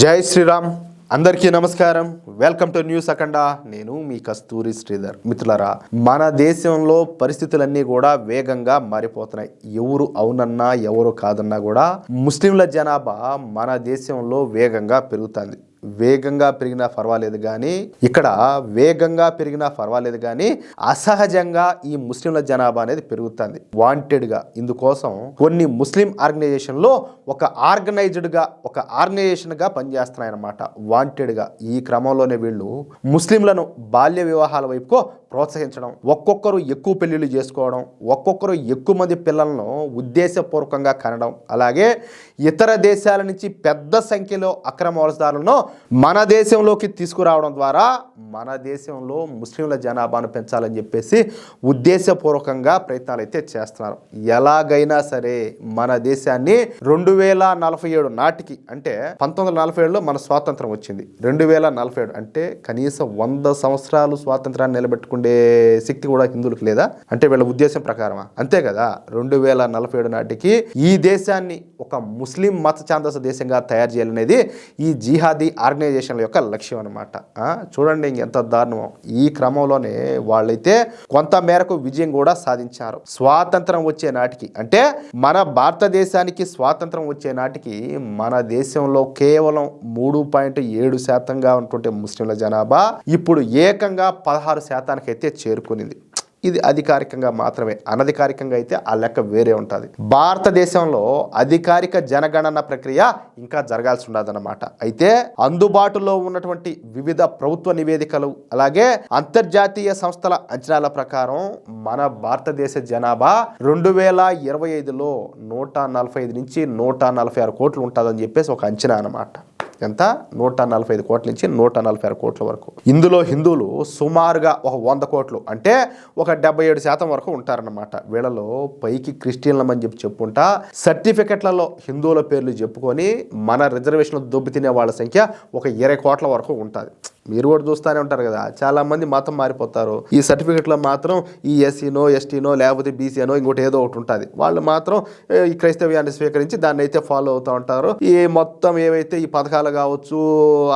జై శ్రీరామ్. అందరికీ నమస్కారం. వెల్కమ్ టు న్యూస్ అఖండ. నేను మీ కస్తూరి శ్రీధర్. మిత్రులారా, మన దేశంలో పరిస్థితులన్నీ కూడా వేగంగా మారిపోతున్నాయి. ఎవరు అవునన్నా ఎవరు కాదన్నా కూడా ముస్లింల జనాభా మన దేశంలో వేగంగా పెరుగుతుంది. వేగంగా పెరిగినా పర్వాలేదు కానీ అసహజంగా ఈ ముస్లింల జనాభా అనేది పెరుగుతుంది వాంటెడ్గా. ఇందుకోసం కొన్ని ముస్లిం ఆర్గనైజేషన్లో ఒక ఆర్గనైజేషన్గా పనిచేస్తున్నాయి అన్నమాట, వాంటెడ్గా. ఈ క్రమంలోనే వీళ్ళు ముస్లింలను బాల్య వివాహాల వైపుకో ప్రోత్సహించడం, ఒక్కొక్కరు ఎక్కువ పెళ్లిళ్ళు చేసుకోవడం, ఒక్కొక్కరు ఎక్కువ మంది పిల్లలను ఉద్దేశపూర్వకంగా కనడం, అలాగే ఇతర దేశాల నుంచి పెద్ద సంఖ్యలో అక్రమ వలసదారులను మన దేశంలోకి తీసుకురావడం ద్వారా మన దేశంలో ముస్లింల జనాభాను పెంచాలని చెప్పేసి ఉద్దేశపూర్వకంగా ప్రయత్నాలు అయితే చేస్తున్నారు. ఎలాగైనా సరే మన దేశాన్ని 2047 నాటికి, అంటే 1947లో మన స్వాతంత్రం వచ్చింది, 2047 అంటే కనీసం 100 సంవత్సరాలు స్వాతంత్రాన్ని నిలబెట్టుకునే శక్తి కూడా హిందువులకు లేదా? అంటే వీళ్ళ ఉద్దేశం ప్రకారమా? అంతే కదా. 2047 నాటికి ఈ దేశాన్ని ఒక ముస్లిం మత ఛాందస దేశంగా తయారు చేయాలనేది ఈ జిహాదీ ఆర్గనైజేషన్ల యొక్క లక్ష్యం అనమాట. చూడండి ఎంత దారుణం. ఈ క్రమంలోనే వాళ్ళైతే కొంత మేరకు విజయం కూడా సాధించారు. స్వాతంత్రం వచ్చే నాటికి, అంటే మన భారతదేశానికి స్వాతంత్రం వచ్చే నాటికి మన దేశంలో కేవలం 3.7% ఉంటుంటే ముస్లింల జనాభా ఇప్పుడు ఏకంగా 16% అయితే చేరుకునింది. ఇది అధికారికంగా మాత్రమే. అనధికారికంగా అయితే ఆ లెక్క వేరే ఉంటుంది. భారతదేశంలో అధికారిక జనగణన ప్రక్రియ ఇంకా జరగాల్సి ఉండదన్నమాట. అయితే అందుబాటులో ఉన్నటువంటి వివిధ ప్రభుత్వ నివేదికలు, అలాగే అంతర్జాతీయ సంస్థల అంచనాల ప్రకారం మన భారతదేశ జనాభా 2025లో 145 నుంచి 146 కోట్లు ఉంటుందని చెప్పేసి ఒక అంచనా అన్నమాట. ఎంత? 145 కోట్ల నుంచి 146 కోట్ల వరకు. ఇందులో హిందువులు సుమారుగా ఒక 100 కోట్లు, అంటే ఒక 77% వరకు ఉంటారన్నమాట. వీళ్ళలో పైకి క్రిస్టియన్లమని చెప్పుకుంటా సర్టిఫికెట్లలో హిందువుల పేర్లు చెప్పుకొని మన రిజర్వేషన్లు దొబ్బి తినే వాళ్ళ సంఖ్య ఒక 20 కోట్ల వరకు ఉంటుంది. మీరు కూడా చూస్తూనే ఉంటారు కదా, చాలా మంది మతం మారిపోతారు. ఈ సర్టిఫికెట్లో మాత్రం ఈ ఎస్సీనో ఎస్టీనో లేకపోతే బీసీనో ఇంకోటి ఏదో ఒకటి ఉంటుంది. వాళ్ళు మాత్రం ఈ క్రైస్తవ్యాన్ని స్వీకరించి దాన్ని అయితే ఫాలో అవుతూ ఉంటారు. ఈ మొత్తం ఏవైతే ఈ పథకాలు కావచ్చు,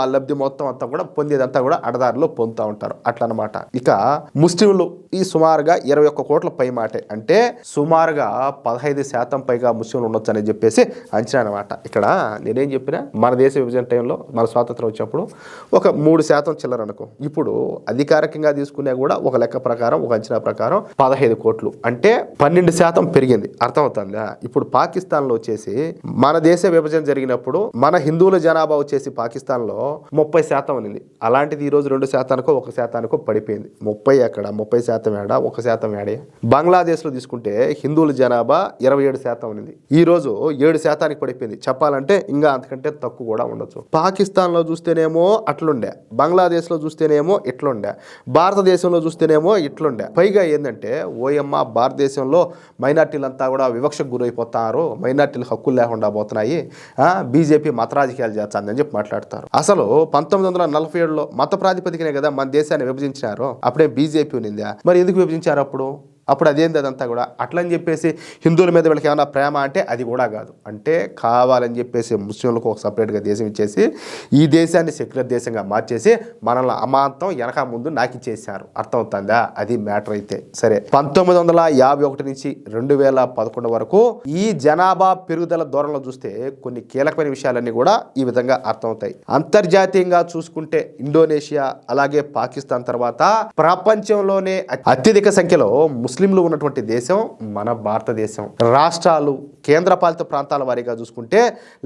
ఆ లబ్ధి మొత్తం అంతా కూడా పొందేదంతా కూడా అడదారిలో పొందుతూ ఉంటారు. అట్లా అనమాట. ఇక ముస్లింలు ఈ సుమారుగా 21 కోట్ల పై మాటే, అంటే సుమారుగా 15% పైగా ముస్లింలు ఉండొచ్చు అని చెప్పేసి అంచనా అనమాట. ఇక్కడ నేనేం చెప్పినా, మన దేశ విభజన టైంలో మన స్వాతంత్రం వచ్చినప్పుడు ఒక 3% చిల్లర అనుకో. ఇప్పుడు అధికారికంగా తీసుకునే కూడా ఒక లెక్క ప్రకారం, ఒక అంచనా ప్రకారం 15 కోట్లు, అంటే 12% పెరిగింది. అర్థమవుతుందా? ఇప్పుడు పాకిస్తాన్లో వచ్చేసి మన దేశ విభజన జరిగినప్పుడు మన హిందువుల జనాభా వచ్చేసి పాకిస్తాన్లో 30% ఉన్నింది. అలాంటిది ఈరోజు 2%కో 1%కో పడిపోయింది. 30 ఎక్కడ, 30% ఏడా, 1% ఏడే. బంగ్లాదేశ్లో తీసుకుంటే హిందువుల జనాభా 27% ఉన్నింది, ఈ రోజు 7%కి పడిపోయింది. చెప్పాలంటే ఇంకా అంతకంటే తక్కువ కూడా ఉండొచ్చు. పాకిస్తాన్లో చూస్తేనేమో అట్లుండే, బంగ్లాదేశ్లో చూస్తేనేమో ఇట్లుండే, భారతదేశంలో చూస్తేనేమో ఇట్లుండే. పైగా ఏంటంటే ఓయమ్మ భారతదేశంలో మైనార్టీలంతా కూడా వివక్షకు గురైపోతున్నారు, మైనార్టీలు హక్కులు లేకుండా పోతున్నాయి, బీజేపీ మత రాజకీయాలు చేస్తుందని చెప్పి మాట్లాడతారు. అసలు 1947లో మత ప్రాతిపదికనే కదా మన దేశాన్ని విభజించారు. అప్పుడే బీజేపీ ఉన్నిందా? మరి ఎందుకు విభజించారు అప్పుడు అదేంది అదంతా కూడా? అట్లని చెప్పేసి హిందువుల మీద వీళ్ళకి ఏమైనా ప్రేమ అంటే అది కూడా కాదు. అంటే కావాలని చెప్పేసి ముస్లింలకు ఒక సపరేట్గా దేశం ఇచ్చేసి ఈ దేశాన్ని సెక్యులర్ దేశంగా మార్చేసి మనల్ని అమాంతం వెనక ముందు నాకిచ్చేసారు. అర్థమవుతుందా? అది మ్యాటర్. అయితే సరే, 1951 నుంచి 2011 వరకు ఈ జనాభా పెరుగుదల ధోరణిలో చూస్తే కొన్ని కీలకమైన విషయాలన్నీ కూడా ఈ విధంగా అర్థమవుతాయి. అంతర్జాతీయంగా చూసుకుంటే ఇండోనేషియా, అలాగే పాకిస్తాన్ తర్వాత ప్రపంచంలోనే అత్యధిక సంఖ్యలో ముస్లింలు ఉన్నటువంటి దేశం మన భారతదేశం. రాష్ట్రాలు, కేంద్రపాలిత ప్రాంతాల వారీగా చూసుకుంటే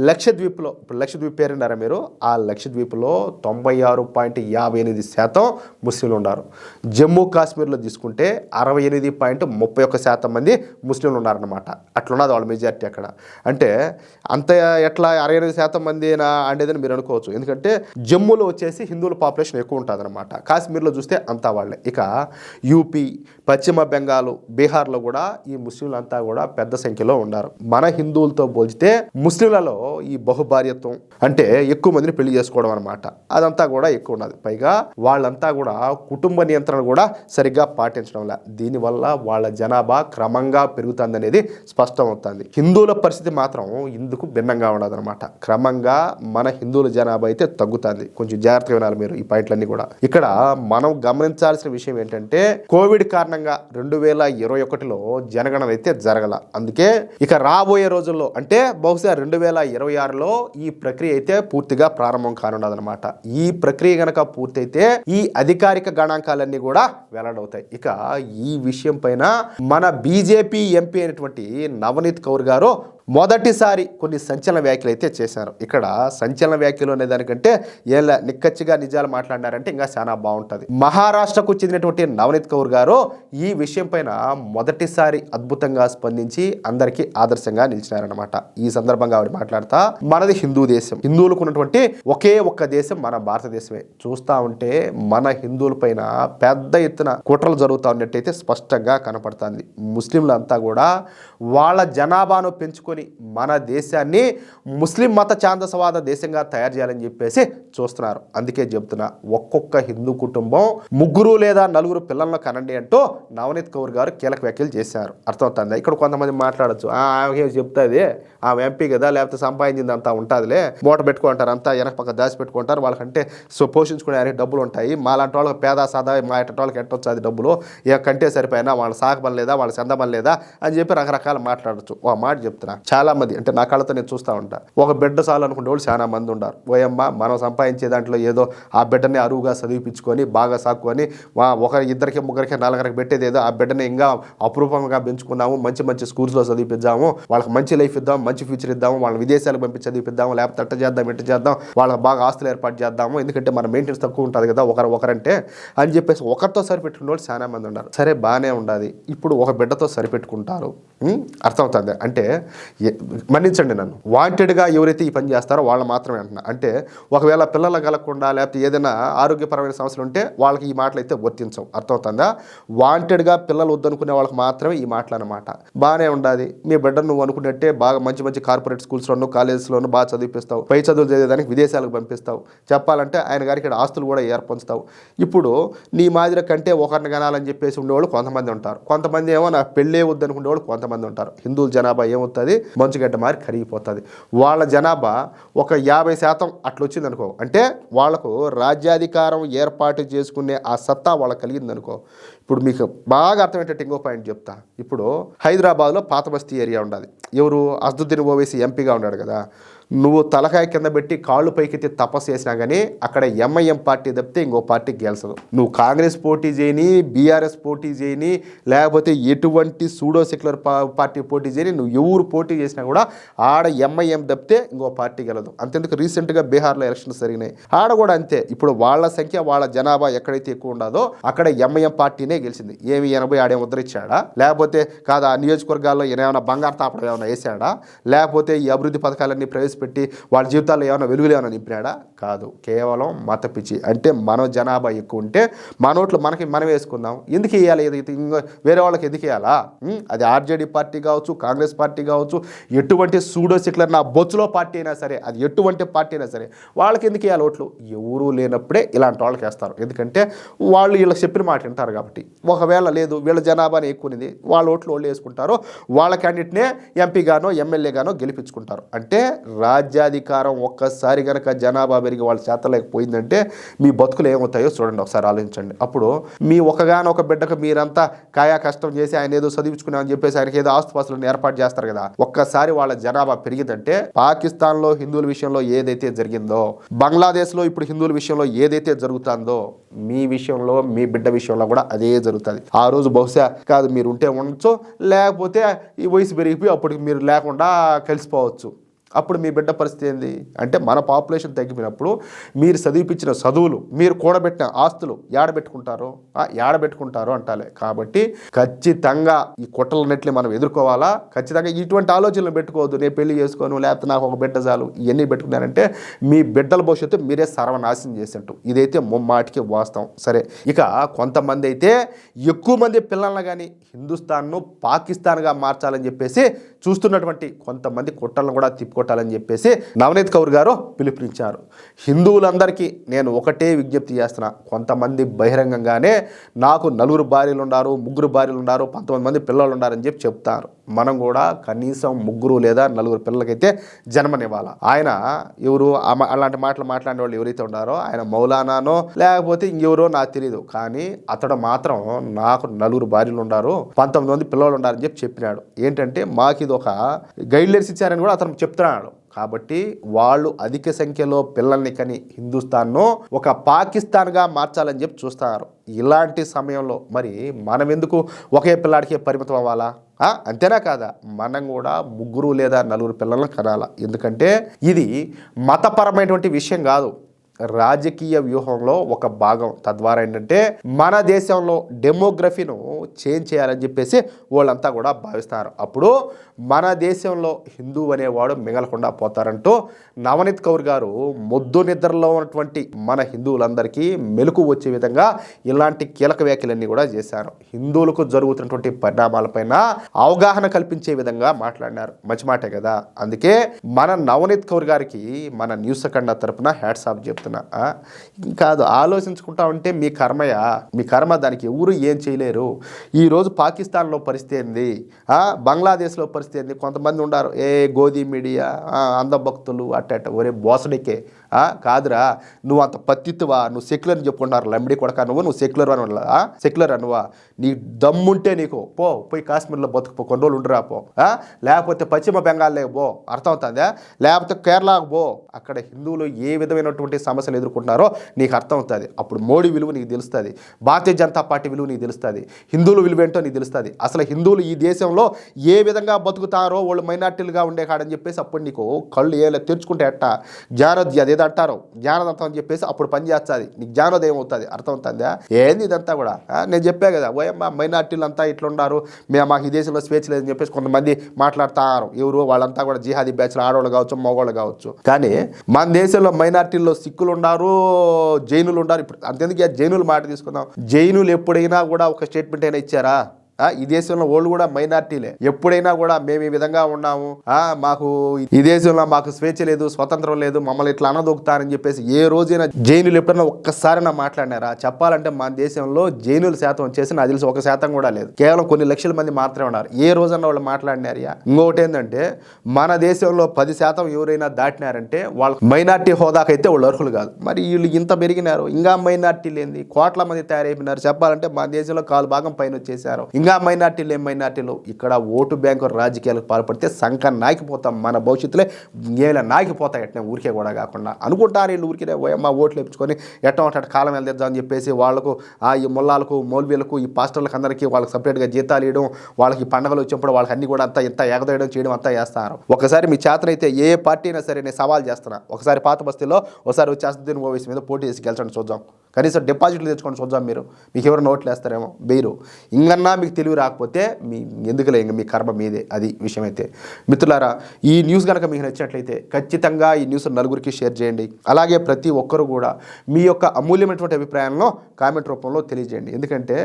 లక్షద్వీప్లో, ఇప్పుడు లక్షద్వీప్ పేరున్నారా మీరు? ఆ లక్షద్వీప్లో 96.58% ముస్లింలు ఉన్నారు. జమ్మూ కాశ్మీర్లో తీసుకుంటే 68.31% మంది ముస్లింలు ఉన్నారన్నమాట. అట్లున్నది వాళ్ళ మెజారిటీ అక్కడ. అంటే అంత ఎట్లా 68% మంది అనేదని మీరు అనుకోవచ్చు. ఎందుకంటే జమ్మూలో వచ్చేసి హిందువుల పాపులేషన్ ఎక్కువ ఉంటుంది అనమాట. కాశ్మీర్లో చూస్తే అంతా వాళ్ళే. ఇక యూపీ, పశ్చిమ బెంగాల్, బీహార్లో కూడా ఈ ముస్లింలు అంతా కూడా పెద్ద సంఖ్యలో ఉన్నారు. మన హిందువులతో పోల్చితే ముస్లింలలో ఈ బహుభార్యత్వం అంటే ఎక్కువ మందిని పెళ్లి చేసుకోవడం అనమాట, అదంతా కూడా ఎక్కువ ఉన్నది. పైగా వాళ్ళంతా కూడా కుటుంబ నియంత్రణ కూడా సరిగ్గా పాటించడంలా. దీనివల్ల వాళ్ళ జనాభా క్రమంగా పెరుగుతుందనేది స్పష్టం అవుతుంది. హిందువుల పరిస్థితి మాత్రం ఇందుకు భిన్నంగా ఉండదు అనమాట. క్రమంగా మన హిందువుల జనాభా అయితే తగ్గుతుంది. కొంచెం జాగ్రత్తగా వినాలి మీరు ఈ పాయింట్లన్నీ కూడా. ఇక్కడ మనం గమనించాల్సిన విషయం ఏంటంటే కోవిడ్ కారణంగా 2021లో జనగణన అయితే జరగల. అందుకే ఇక రాబోయే రోజుల్లో అంటే బహుశా 2026లో ఈ ప్రక్రియ అయితే పూర్తిగా ప్రారంభం కానున్నదనమాట. ఈ ప్రక్రియ గనక పూర్తయితే ఈ అధికారిక గణాంకాలన్నీ కూడా వెల్లడవుతాయి. ఇక ఈ విషయం పైన మన బీజేపీ ఎంపీ అయినటువంటి నవనీత్ కౌర్ గారు మొదటిసారి కొన్ని సంచలన వ్యాఖ్యలు అయితే చేశారు. ఇక్కడ సంచలన వ్యాఖ్యలు అనే దానికంటే ఎలా నిక్కచ్చిగా నిజాలు మాట్లాడినారంటే ఇంకా చాలా బాగుంటుంది. మహారాష్ట్రకు చెందినటువంటి నవనీత్ కౌర్ గారు ఈ విషయం పైన మొదటిసారి అద్భుతంగా స్పందించి అందరికీ ఆదర్శంగా నిలిచినారనమాట. ఈ సందర్భంగా ఆవిడ మాట్లాడుతా మనది హిందూ దేశం, హిందువులకు ఉన్నటువంటి ఒకే ఒక్క దేశం మన భారతదేశమే. చూస్తా ఉంటే మన హిందువుల పైన పెద్ద ఎత్తున కుట్రలు జరుగుతూ ఉన్నట్టయితే స్పష్టంగా కనపడుతుంది. ముస్లింలంతా కూడా వాళ్ళ జనాభాను పెంచుకొని మన దేశాన్ని ముస్లిం మత ఛాందసవాద దేశంగా తయారు చేయాలని చెప్పేసి చూస్తున్నారు. అందుకే చెప్తున్నా, ఒక్కొక్క హిందూ కుటుంబం 3 లేదా 4 పిల్లలను కనండి అంటూ నవనీత్ కౌర్ గారు కీలక వ్యాఖ్యలు చేశారు. అర్థమవుతుంది. ఇక్కడ కొంతమంది మాట్లాడచ్చు, ఆమె చెప్తుంది ఆమె ఎంపీ కదా, లేకపోతే సంపాదించింది అంతా ఉంటుందిలే, మూట పెట్టుకుంటారు, అంతా వెనక పక్క దాచి పెట్టుకుంటారు, వాళ్ళకంటే పోషించుకునే డబ్బులు ఉంటాయి, మాలాంటి వాళ్ళకి పేద సాదా మా ఎట్ట వాళ్ళకి ఎట్టొచ్చు అది డబ్బులు ఏ కంటే సరిపోయినా వాళ్ళ సాగబని లేదా వాళ్ళ చెందబని లేదా అని చెప్పి రకరకాల మాట్లాడచ్చు. ఒక మాట చెప్తున్నా, చాలా మంది అంటే నా కళ్ళతో నేను చూస్తూ ఉంటా, ఒక బిడ్డ చాలు అనుకునే వాళ్ళు చాలా మంది ఉన్నారు. ఓయమ్మ మనం సంపాదించే దాంట్లో ఏదో ఆ బిడ్డని అరువుగా చదివిపించుకొని బాగా సాక్కుని ఇద్దరికి ముగ్గురికి 4 పెట్టేది ఏదో ఆ బిడ్డని ఇంకా అపురూపంగా పెంచుకున్నాము, మంచి మంచి స్కూల్స్లో చదివిద్దాము, వాళ్ళకి మంచి లైఫ్ ఇద్దాం, మంచి ఫ్యూచర్ ఇద్దాము, వాళ్ళని విదేశాలకు పంపించి చదివిద్దాము, లేకపోతే అట్ట చేద్దాం ఇట్ట చేద్దాం, వాళ్ళకి బాగా ఆస్తులు ఏర్పాటు చేద్దాము, ఎందుకంటే మన మెయింటెనెన్స్ తక్కువ ఉంటుంది కదా ఒకరంటే అని చెప్పేసి ఒకరితో సరిపెట్టుకునే వాళ్ళు చాలా మంది ఉన్నారు. సరే బాగానే ఉండాలి, ఇప్పుడు ఒక బిడ్డతో సరిపెట్టుకుంటారు. అర్థమవుతుంది. అంటే మన్నించండి నన్ను, వాంటెడ్గా ఎవరైతే ఈ పని చేస్తారో వాళ్ళు మాత్రమే అంటున్నా. అంటే ఒకవేళ పిల్లలు కలగకుండా లేకపోతే ఏదైనా ఆరోగ్యపరమైన సమస్యలు ఉంటే వాళ్ళకి ఈ మాటలు అయితే వర్తించవు. అర్థమవుతుందా? వాంటెడ్గా పిల్లలు వద్దనుకునే వాళ్ళకి మాత్రమే ఈ మాటలు అనమాట. బాగానే ఉండాలి, మీ బిడ్డను నువ్వు అనుకున్నట్టే బాగా మంచి మంచి కార్పొరేట్ స్కూల్స్లోనూ కాలేజెస్లోనూ బాగా చదివిపిస్తావు, పై చదువులు చదివేదానికి విదేశాలకు పంపిస్తావు, చెప్పాలంటే ఆయన గారికి ఇక్కడ ఆస్తులు కూడా ఏర్పరుస్తావు. ఇప్పుడు నీ మాదిరి కంటే ఒకరిని కనాలని చెప్పేసి ఉండేవాళ్ళు కొంతమంది ఉంటారు, కొంతమంది ఏమో నాకు పెళ్ళే వద్దనుకునే వాళ్ళు కొంతమంది ఉంటారు. హిందువుల జనాభా ఏమవుతుంది, మంచుగడ్డ మారి కరిగిపోతుంది. వాళ్ళ జనాభా ఒక 50% అట్లా వచ్చింది అనుకో, అంటే వాళ్లకు రాజ్యాధికారం ఏర్పాటు చేసుకునే ఆ సత్తా వాళ్ళకి కలిగింది అనుకో. ఇప్పుడు మీకు బాగా అర్థమయ్యేటట్టు ఇంకో పాయింట్ చెప్తా. ఇప్పుడు హైదరాబాద్లో పాత బస్తీ ఏరియా ఉండాలి, ఎవరు అసదుద్దీన్ ఓవైసీ ఎంపీగా ఉన్నాడు కదా, నువ్వు తలకాయ కింద పెట్టి కాళ్ళు పైకెత్తి తపస్సు చేసినా కానీ అక్కడ ఎంఐఎం పార్టీ తప్పితే ఇంకో పార్టీ గెలిచదు. నువ్వు కాంగ్రెస్ పోటీ చేయని, బీఆర్ఎస్ పోటీ చేయని, లేకపోతే ఎటువంటి సూడో సెక్యులర్ పార్టీ పోటీ చేయని, నువ్వు ఎవరు పోటీ చేసినా కూడా ఆడ ఎంఐఎం తప్పితే ఇంకో పార్టీ గెలదు. అంతెందుకు రీసెంట్గా బీహార్లో ఎలక్షన్స్ జరిగినాయి, ఆడ కూడా అంతే. ఇప్పుడు వాళ్ళ సంఖ్య వాళ్ళ జనాభా ఎక్కడైతే ఎక్కువ ఉండదో అక్కడ ఎంఐఎం పార్టీనే గెలిచింది. ఏమి 80 ఆడే ముద్రించాడా, లేకపోతే కాదు ఆ నియోజకవర్గాల్లో ఏమైనా బంగారు తాపడం ఏమైనా వేసాడా, లేకపోతే ఈ అభివృద్ధి పథకాలన్నీ ప్రవేశపెట్టి వాళ్ళ జీవితాల్లో ఏమైనా వెలుగులు ఏమైనా నింపినాడా? కాదు, కేవలం మత పిచ్చి. అంటే మన జనాభా ఎక్కువ ఉంటే మన ఓట్లు మనకి మనం వేసుకుందాం, ఎందుకు వేయాలి, ఇంకా వేరే వాళ్ళకి ఎందుకు వేయాలా? అది ఆర్జేడీ పార్టీ కావచ్చు, కాంగ్రెస్ పార్టీ కావచ్చు, ఎటువంటి సూడో సెక్యులర్ నా బొచ్చులో పార్టీ అయినా సరే, అది ఎటువంటి పార్టీ అయినా సరే, వాళ్ళకి ఎందుకు వేయాలి ఓట్లు? ఎవరూ లేనప్పుడే ఇలాంటి వాళ్ళకి వేస్తారు, ఎందుకంటే వాళ్ళు వీళ్ళకి చెప్పిన మాట వింటారు కాబట్టి. ఒకవేళ లేదు వీళ్ళ జనాభాని ఎక్కువనిది, వాళ్ళ ఓట్లు వాళ్ళు వేసుకుంటారు, వాళ్ళ క్యాండిడేట్నే ఎంపీగానో ఎమ్మెల్యేగానో గెలిపించుకుంటారు. అంటే రాజ్యాధికారం ఒక్కసారి కనుక జనాభా పెరిగి వాళ్ళ చేతలేకపోయిందంటే మీ బతుకులు ఏమవుతాయో చూడండి, ఒకసారి ఆలోచించండి. అప్పుడు మీ ఒకగానొక బిడ్డకు మీరంతా కాయా కష్టం చేసి ఆయన ఏదో చదివించుకున్నామని చెప్పేసి ఆయనకి ఏదో ఆస్తుపాస్తులను ఏర్పాటు చేస్తారు కదా, ఒక్కసారి వాళ్ళ జనాభా పెరిగిందంటే పాకిస్తాన్లో హిందువుల విషయంలో ఏదైతే జరిగిందో, బంగ్లాదేశ్లో ఇప్పుడు హిందువుల విషయంలో ఏదైతే జరుగుతుందో మీ విషయంలో మీ బిడ్డ విషయంలో కూడా అదే జరుగుతుంది. ఆ రోజు బహుశా కాదు మీరు ఉంటే ఉండొచ్చు, లేకపోతే ఈ వయసు పెరిగిపోయి అప్పటికి మీరు లేకుండా కలిసిపోవచ్చు. అప్పుడు మీ బిడ్డ పరిస్థితి ఏంది అంటే మన పాపులేషన్ తగ్గిపోయినప్పుడు మీరు చదివిపించిన చదువులు మీరు కూడబెట్టిన ఆస్తులు ఏడబెట్టుకుంటారో అంటాలే. కాబట్టి ఖచ్చితంగా ఈ కుట్రలన్నింటినీ మనం ఎదుర్కోవాలా. ఖచ్చితంగా ఇటువంటి ఆలోచనలు పెట్టుకోవద్దు. నేను పెళ్లి చేసుకోను, లేకపోతే నాకు ఒక బిడ్డ చాలు, ఇవన్నీ పెట్టుకున్నారంటే మీ బిడ్డల భవిష్యత్తు మీరే సర్వనాశనం చేసినట్టు. ఇదైతే ముమ్మాటికి వాస్తవం. సరే, ఇక కొంతమంది అయితే ఎక్కువ మంది పిల్లలను కానీ హిందుస్థాన్ను పాకిస్తాన్గా మార్చాలని చెప్పేసి చూస్తున్నటువంటి కొంతమంది కుట్రలను కూడా తిప్పుకొట్టాలని చెప్పేసి నవనీత్ కౌర్ గారు పిలుపునిచ్చారు. హిందువులందరికీ నేను ఒకటే విజ్ఞప్తి చేస్తున్నా. కొంతమంది బహిరంగంగానే నాకు 4 భార్యలు ఉన్నారు, 3 భార్యలు ఉన్నారు, 19 మంది పిల్లలు ఉన్నారని చెప్తారు. మనం కూడా కనీసం 3 లేదా 4 పిల్లలకైతే జన్మనివ్వాలి. ఆయన ఎవరు అలాంటి మాటలు మాట్లాడే వాళ్ళు ఎవరైతే ఉన్నారో ఆయన మౌలానానో లేకపోతే ఇంకెవరో నాకు తెలియదు, కానీ అతడు మాత్రం నాకు 4 భార్యలు ఉన్నారు, 19 మంది పిల్లలు ఉన్నారని చెప్పినాడు. ఏంటంటే మాకు ఇది ఒక గైడ్లైన్స్ ఇచ్చారని కూడా అతను చెప్తున్నాడు. కాబట్టి వాళ్ళు అధిక సంఖ్యలో పిల్లల్ని కని హిందుస్థాన్ను ఒక పాకిస్తాన్గా మార్చాలని చూస్తున్నారు. ఇలాంటి సమయంలో మరి మనం ఎందుకు ఒకే పిల్లాడికే పరిమితం అవ్వాలా? అంతేనా కాదా? మనం కూడా 3 లేదా 4 పిల్లలను కనాలా. ఎందుకంటే ఇది మతపరమైనటువంటి విషయం కాదు, రాజకీయ వ్యూహంలో ఒక భాగం. తద్వారా ఏంటంటే మన దేశంలో డెమోగ్రఫీను చేంజ్ చేయాలని చెప్పేసి వాళ్ళంతా కూడా భావిస్తారు. అప్పుడు మన దేశంలో హిందువు అనేవాడు మిగలకుండా పోతారంటూ నవనీత్ కౌర్ గారు మొద్దు నిద్రలో ఉన్నటువంటి మన హిందువులందరికీ మెలకు వచ్చే విధంగా ఇలాంటి కీలక వ్యాఖ్యలన్నీ కూడా చేశారు. హిందువులకు జరుగుతున్నటువంటి పరిణామాలపైన అవగాహన కల్పించే విధంగా మాట్లాడినారు. మంచి మాటే కదా. అందుకే మన నవనీత్ కౌర్ గారికి మన న్యూస్ అఖండ తరపున హ్యాట్స్ ఆఫ్ చెప్తున్నా. కాదు, ఆలోచించుకుంటా ఉంటే మీ కర్మయా, మీ కర్మ, దానికి ఎవరు ఏం చేయలేరు. ఈరోజు పాకిస్తాన్లో పరిస్థితి ఏంది, బంగ్లాదేశ్లో పరిస్థితి ఏంది. కొంతమంది ఉన్నారు గోధీ మీడియా అంధభక్తులు అట్ట ఒరే బోసడికే కాదురా, నువ్వు అంత పత్తిత్తువా, నువ్వు సెక్యులర్ అని చెప్పుకుంటారు. లంబడి కొడక నువ్వు సెక్యులర్ సెక్యులర్ అనువా, నీ దమ్ముంటే నీకు పోయి కాశ్మీర్లో బతుకుపో, కొన్ని రోజులు ఉండిరా పో, లేకపోతే పశ్చిమ బెంగాల్ పో, అర్థమవుతుందా, లేకపోతే కేరళకు పో, అక్కడ హిందువులు ఏ విధమైనటువంటి సమస్యలు ఎదుర్కొంటున్నారో నీకు అర్థమవుతుంది. అప్పుడు మోడీ విలువ నీకు తెలుస్తుంది, భారతీయ జనతా పార్టీ విలువ నీకు తెలుస్తుంది, హిందువుల విలువ ఏంటో నీకు తెలుస్తుంది. అసలు హిందువులు ఈ దేశంలో ఏ విధంగా బతుకుతారో వాళ్ళు మైనార్టీలుగా ఉండే కాడని చెప్పేసి అప్పుడు నీకు కళ్ళు తెరుచుకుంటే అట్ట జ్ఞానోదయం అదేదో అంటారు, జ్ఞానదంతం అని చెప్పేసి అప్పుడు పనిచేస్తుంది, నీకు జ్ఞానోదయం అవుతుంది. అర్థమవుతుందా? ఏంది ఇదంతా కూడా? నేను చెప్పా కదా, ఓయమ్మ మైనార్టీలు అంతా ఇట్లా ఉన్నారు, మాకు ఈ దేశంలో స్వేచ్ఛ లేదని చెప్పేసి కొంతమంది మాట్లాడుతారు. ఎవరు వాళ్ళంతా కూడా జిహాదీ బ్యాచ్లు, ఆడవాళ్ళు కావచ్చు, మగవాళ్ళు కావచ్చు. కానీ మన దేశంలో మైనార్టీల్లో సిక్కులు ఉన్నారు, జైనులు ఉన్నారు. ఇప్పుడు అంతెందుకు జైనులు మాట తీసుకుందాం. జైనులు ఎప్పుడైనా కూడా ఒక స్టేట్మెంట్ అయినా ఇచ్చారా? ఈ దేశంలో వాళ్ళు కూడా మైనార్టీలే. ఎప్పుడైనా కూడా మేము ఈ విధంగా ఉన్నాము, మాకు ఈ దేశంలో మాకు స్వేచ్ఛ లేదు, స్వతంత్రం లేదు, మమ్మల్ని ఇట్లా అనదొక్కుతారని చెప్పేసి ఏ రోజైనా జైనులు ఎప్పుడైనా ఒక్కసారైనా మాట్లాడినారా? చెప్పాలంటే మన దేశంలో జైనుల శాతం వచ్చేసి నాకు తెలిసి 1% కూడా లేదు. కేవలం కొన్ని లక్షల మంది మాత్రమే ఉన్నారు. ఏ రోజన్నా వాళ్ళు మాట్లాడినారా? ఇంకొకటి ఏంటంటే మన దేశంలో 10% ఎవరైనా దాటినారంటే వాళ్ళ మైనార్టీ హోదాకైతే వాళ్ళు అర్హులు కాదు. మరి వీళ్ళు ఇంత పెరిగినారు, ఇంకా మైనార్టీలు ఏంది, కోట్ల మంది తయారైపోయినారు. చెప్పాలంటే మన దేశంలో 1/4 భాగం పైన వచ్చేసారు. ఇంకా మైనార్టీలు ఏం మైనార్టీలు? ఇక్కడ ఓటు బ్యాంకు రాజకీయాలకు పాల్పడితే సంఖ నాకిపోతాం, మన భవిష్యత్తులే ఏలా నాకిపోతాయి. ఎట్నే ఊరికే కూడా కాకుండా అనుకుంటారు వీళ్ళు ఊరికే మా ఓట్లు వేయించుకొని ఎట్ట కాలం వెళ్దామని చెప్పేసి వాళ్ళకు ఈ ముల్లాలకు, మౌల్వీలకు, ఈ పాస్టర్లకు అందరికీ వాళ్ళకి సపరేట్గా జీతాలు ఇవ్వడం, వాళ్ళకి పండుగలు వచ్చినప్పుడు వాళ్ళకి అన్ని కూడా ఇంత ఎగదోయడం చేయడం అంతా చేస్తారు. ఒకసారి మీ చేతనైతే ఏ పార్టీ అయినా సరే నేను సవాల్ చేస్తున్నా, ఒకసారి పాత బస్తీలో ఒకసారి వచ్చి అసదుద్దీన్ ఓవైసీ మీద పోటీ చేసి గెలిచండి చూద్దాం. కనీసం డిపాజిట్లు తెచ్చుకొని చూద్దాం. మీకు ఎవరు నోట్లు వేస్తారేమో బెయిరు. ఇంకన్నా మీకు తెలివి రాకపోతే ఎందుకులే, ఇంక మీ కర్మ మీదే. అది విషయం అయితే. మిత్రులారా, ఈ న్యూస్ కనుక మీకు నచ్చినట్లయితే ఖచ్చితంగా ఈ న్యూస్ నలుగురికి షేర్ చేయండి. అలాగే ప్రతి ఒక్కరు కూడా మీ యొక్క అమూల్యమైనటువంటి అభిప్రాయాలను కామెంట్ రూపంలో తెలియజేయండి. ఎందుకంటే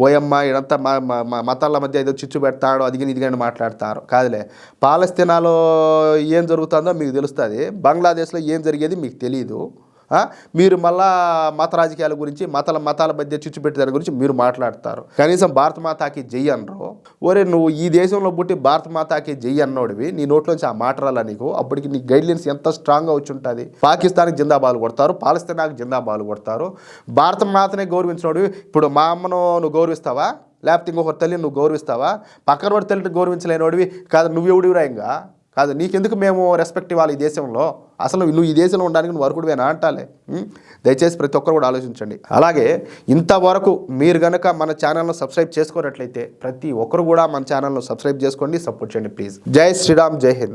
ఓయమ్మ ఇదంతా మతాల మధ్య ఏదో చిచ్చు పెడతాడు, అదిగిని ఇదిగని మాట్లాడతారు. కాదులే, పాలస్తీనాలో ఏం జరుగుతుందో మీకు తెలుస్తుంది, బంగ్లాదేశ్లో ఏం జరిగేది మీకు తెలియదు. మీరు మళ్ళా మత రాజకీయాల గురించి, మతాల మధ్య చిచ్చు పెట్టే దాని గురించి మీరు మాట్లాడతారు. కనీసం భారత మాతాకి జై అనరు. ఒరే, నువ్వు ఈ దేశంలో పుట్టి భారత మాతాకి జై అన్నోడివి, నీ నోట్లోంచి ఆ మాట రాలా నీకు? అప్పటికి నీ గైడ్లైన్స్ ఎంత స్ట్రాంగ్గా వచ్చి ఉంటుంది. పాకిస్తాన్కి జిందాబాలు కొడతారు, పాలస్తీనాకి జిందాబాలు కొడతారు. భారత మాతనే గౌరవించినోడివి ఇప్పుడు మా అమ్మను నువ్వు గౌరవిస్తావా? లేకపోతే ఇంకొకరి తల్లిని నువ్వు గౌరవిస్తావా? పక్కన వాడి తల్లిని గౌరవించలేనోడివి కాదు, నువ్వెవడివిరా? ఇంకా కాదు, నీకెందుకు మేము రెస్పెక్ట్ ఇవ్వాలి ఈ దేశంలో? అసలు నువ్వు ఈ దేశంలో ఉండడానికి నువ్వు వరకుడివేనా అంటాలే. దయచేసి ప్రతి ఒక్కరు కూడా ఆలోచించండి. అలాగే ఇంతవరకు మీరు కనుక మన ఛానల్ను సబ్స్క్రైబ్ చేసుకోనట్లయితే ప్రతి ఒక్కరు కూడా మన ఛానల్ను సబ్స్క్రైబ్ చేసుకోండి, సపోర్ట్ చేయండి ప్లీజ్. జై శ్రీరామ్, జై హింద్.